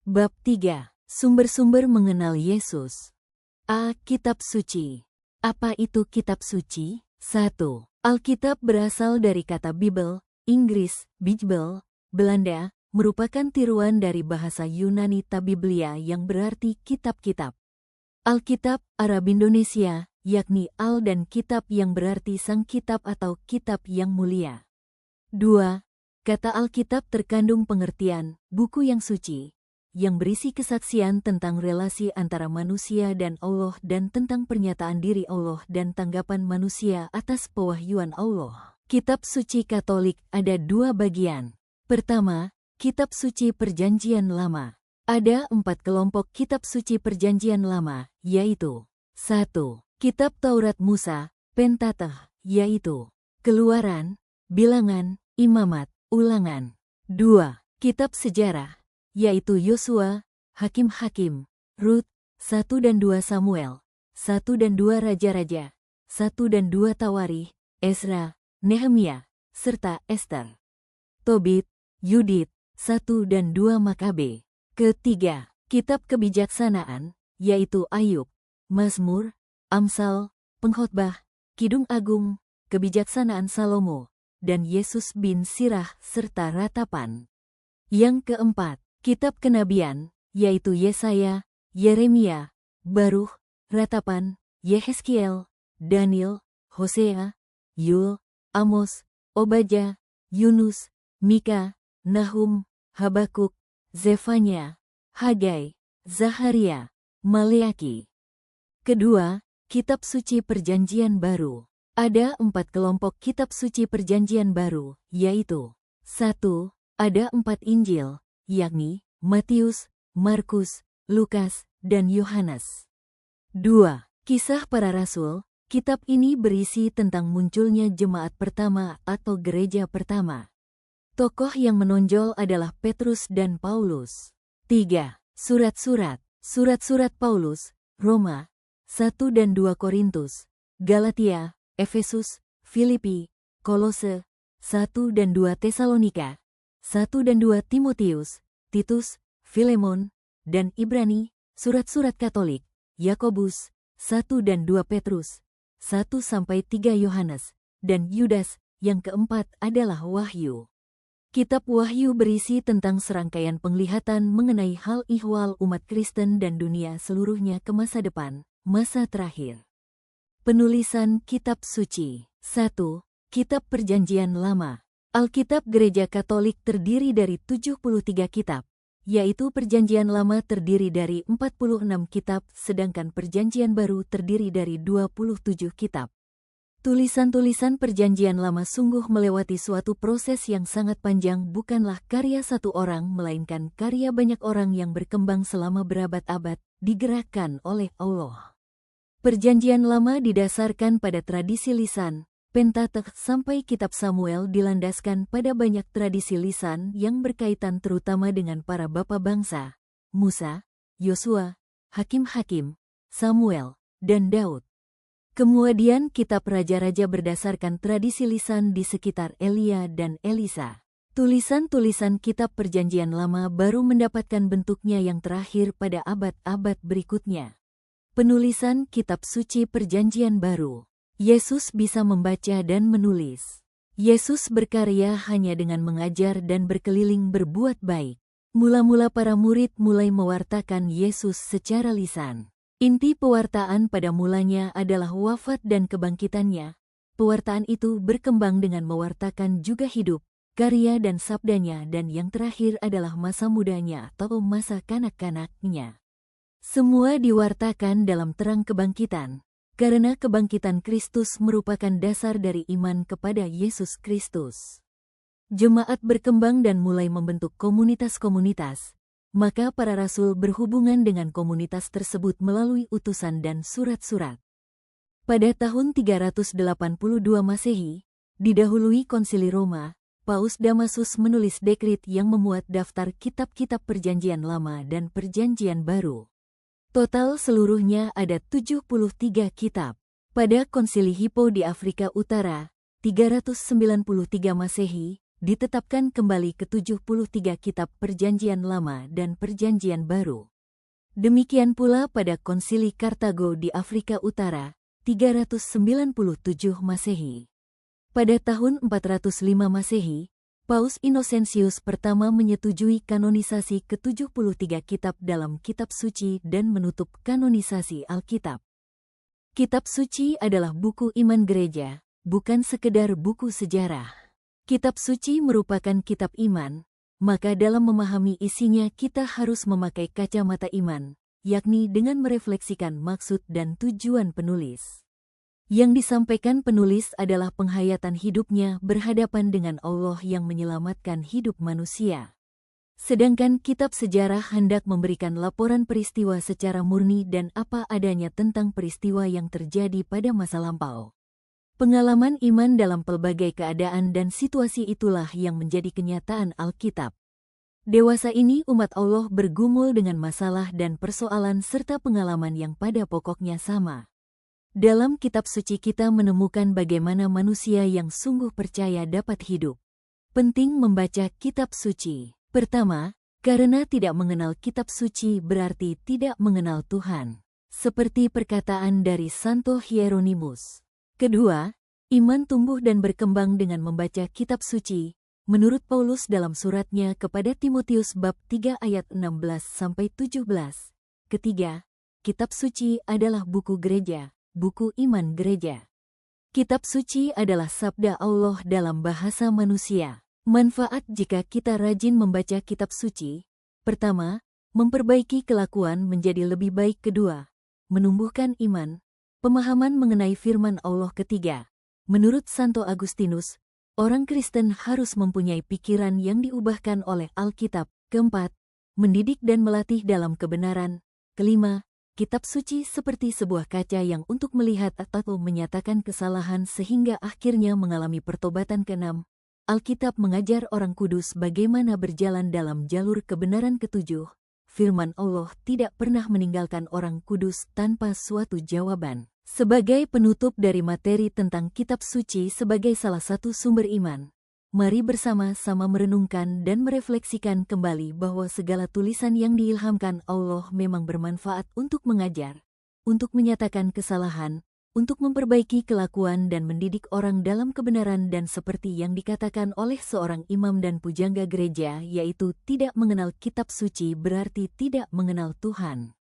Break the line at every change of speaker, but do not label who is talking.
Bab 3. Sumber-sumber mengenal Yesus. A. Kitab Suci. Apa itu Kitab Suci? 1. Alkitab berasal dari kata Bibel, Inggris, Bijbel, Belanda, merupakan tiruan dari bahasa Yunani Tabiblia yang berarti kitab-kitab. Alkitab, Arab Indonesia, yakni Al dan Kitab yang berarti Sang Kitab atau Kitab yang mulia. 2. Kata Alkitab terkandung pengertian, buku yang suci, yang berisi kesaksian tentang relasi antara manusia dan Allah dan tentang pernyataan diri Allah dan tanggapan manusia atas pewahyuan Allah. Kitab Suci Katolik ada 2 bagian. Pertama, Kitab Suci Perjanjian Lama. Ada 4 kelompok Kitab Suci Perjanjian Lama, yaitu 1. Kitab Taurat Musa, Pentateuch, yaitu Keluaran, Bilangan, Imamat, Ulangan. 2. Kitab Sejarah, yaitu Yosua, Hakim-Hakim, Rut, 1 dan 2 Samuel, 1 dan 2 Raja-Raja, 1 dan 2 Tawarikh, Ezra, Nehemia, serta Ester. Tobit, Yudit, 1 dan 2 Makabe. Ketiga, Kitab Kebijaksanaan, yaitu Ayub, Mazmur, Amsal, Pengkhotbah, Kidung Agung, Kebijaksanaan Salomo, dan Yesus bin Sirah serta Ratapan. Yang keempat, Kitab Kenabian, yaitu Yesaya, Yeremia, Barukh, Ratapan, Yehezkiel, Daniel, Hosea, Yul, Amos, Obadya, Yunus, Mika, Nahum, Habakuk, Zefanya, Hagai, Zaharia, Maleaki. Kedua, Kitab Suci Perjanjian Baru. Ada 4 kelompok Kitab Suci Perjanjian Baru, yaitu 1. Ada 4 Injil, yakni Matius, Markus, Lukas, dan Yohanes. 2. Kisah Para Rasul. Kitab ini berisi tentang munculnya jemaat pertama atau gereja pertama. Tokoh yang menonjol adalah Petrus dan Paulus. 3. Surat-surat. Surat-surat Paulus, Roma, 1 dan 2 Korintus, Galatia, Efesus, Filipi, Kolose, 1 dan 2 Tesalonika, 1 dan 2 Timotius, Titus, Filemon, dan Ibrani, surat-surat Katolik, Yakobus, 1 dan 2 Petrus, 1 sampai 3 Yohanes, dan Yudas. Yang keempat adalah Wahyu. Kitab Wahyu berisi tentang serangkaian penglihatan mengenai hal ihwal umat Kristen dan dunia seluruhnya ke masa depan, masa terakhir. Penulisan Kitab Suci. 1. Kitab Perjanjian Lama. Alkitab Gereja Katolik terdiri dari 73 kitab, yaitu Perjanjian Lama terdiri dari 46 kitab, sedangkan Perjanjian Baru terdiri dari 27 kitab. Tulisan-tulisan Perjanjian Lama sungguh melewati suatu proses yang sangat panjang, bukanlah karya satu orang, melainkan karya banyak orang yang berkembang selama berabad-abad, digerakkan oleh Allah. Perjanjian Lama didasarkan pada tradisi lisan, Pentateuch sampai Kitab Samuel dilandaskan pada banyak tradisi lisan yang berkaitan terutama dengan para bapa bangsa, Musa, Yosua, Hakim-Hakim, Samuel, dan Daud. Kemudian Kitab Raja-Raja berdasarkan tradisi lisan di sekitar Elia dan Elisa. Tulisan-tulisan Kitab Perjanjian Lama baru mendapatkan bentuknya yang terakhir pada abad-abad berikutnya. Penulisan Kitab Suci Perjanjian Baru. Yesus bisa membaca dan menulis. Yesus berkarya hanya dengan mengajar dan berkeliling berbuat baik. Mula-mula para murid mulai mewartakan Yesus secara lisan. Inti pewartaan pada mulanya adalah wafat dan kebangkitannya. Pewartaan itu berkembang dengan mewartakan juga hidup, karya dan sabdanya, dan yang terakhir adalah masa mudanya atau masa kanak-kanaknya. Semua diwartakan dalam terang kebangkitan. Karena kebangkitan Kristus merupakan dasar dari iman kepada Yesus Kristus. Jemaat berkembang dan mulai membentuk komunitas-komunitas, maka para rasul berhubungan dengan komunitas tersebut melalui utusan dan surat-surat. Pada tahun 382 Masehi, didahului Konsili Roma, Paus Damasus menulis dekrit yang memuat daftar kitab-kitab Perjanjian Lama dan Perjanjian Baru. Total seluruhnya ada 73 kitab. Pada Konsili Hippo di Afrika Utara, 393 Masehi, ditetapkan kembali ke-73 kitab Perjanjian Lama dan Perjanjian Baru. Demikian pula pada Konsili Kartago di Afrika Utara, 397 Masehi. Pada tahun 405 Masehi, Paus Innocentius pertama menyetujui kanonisasi ke-73 kitab dalam Kitab Suci dan menutup kanonisasi Alkitab. Kitab Suci adalah buku iman gereja, bukan sekedar buku sejarah. Kitab Suci merupakan kitab iman, maka dalam memahami isinya kita harus memakai kacamata iman, yakni dengan merefleksikan maksud dan tujuan penulis. Yang disampaikan penulis adalah penghayatan hidupnya berhadapan dengan Allah yang menyelamatkan hidup manusia. Sedangkan kitab sejarah hendak memberikan laporan peristiwa secara murni dan apa adanya tentang peristiwa yang terjadi pada masa lampau. Pengalaman iman dalam pelbagai keadaan dan situasi itulah yang menjadi kenyataan Alkitab. Dewasa ini umat Allah bergumul dengan masalah dan persoalan serta pengalaman yang pada pokoknya sama. Dalam kitab suci kita menemukan bagaimana manusia yang sungguh percaya dapat hidup. Penting membaca kitab suci. Pertama, karena tidak mengenal kitab suci berarti tidak mengenal Tuhan. Seperti perkataan dari Santo Hieronymus. Kedua, iman tumbuh dan berkembang dengan membaca kitab suci. Menurut Paulus dalam suratnya kepada Timotius bab 3 ayat 16-17. Ketiga, kitab suci adalah buku gereja. Buku iman gereja. Kitab suci adalah sabda Allah dalam bahasa manusia. Manfaat jika kita rajin membaca kitab suci. Pertama, memperbaiki kelakuan menjadi lebih baik. Kedua, menumbuhkan iman, pemahaman mengenai firman Allah. Ketiga, menurut Santo Agustinus, orang Kristen harus mempunyai pikiran yang diubahkan oleh Alkitab. Keempat, mendidik dan melatih dalam kebenaran. Kelima, kitab suci seperti sebuah kaca yang untuk melihat atau menyatakan kesalahan sehingga akhirnya mengalami pertobatan. Keenam, Alkitab mengajar orang kudus bagaimana berjalan dalam jalur kebenaran. Ketujuh, firman Allah tidak pernah meninggalkan orang kudus tanpa suatu jawaban. Sebagai penutup dari materi tentang kitab suci sebagai salah satu sumber iman, mari bersama-sama merenungkan dan merefleksikan kembali bahwa segala tulisan yang diilhamkan Allah memang bermanfaat untuk mengajar, untuk menyatakan kesalahan, untuk memperbaiki kelakuan dan mendidik orang dalam kebenaran dan seperti yang dikatakan oleh seorang imam dan pujangga gereja yaitu tidak mengenal kitab suci berarti tidak mengenal Tuhan.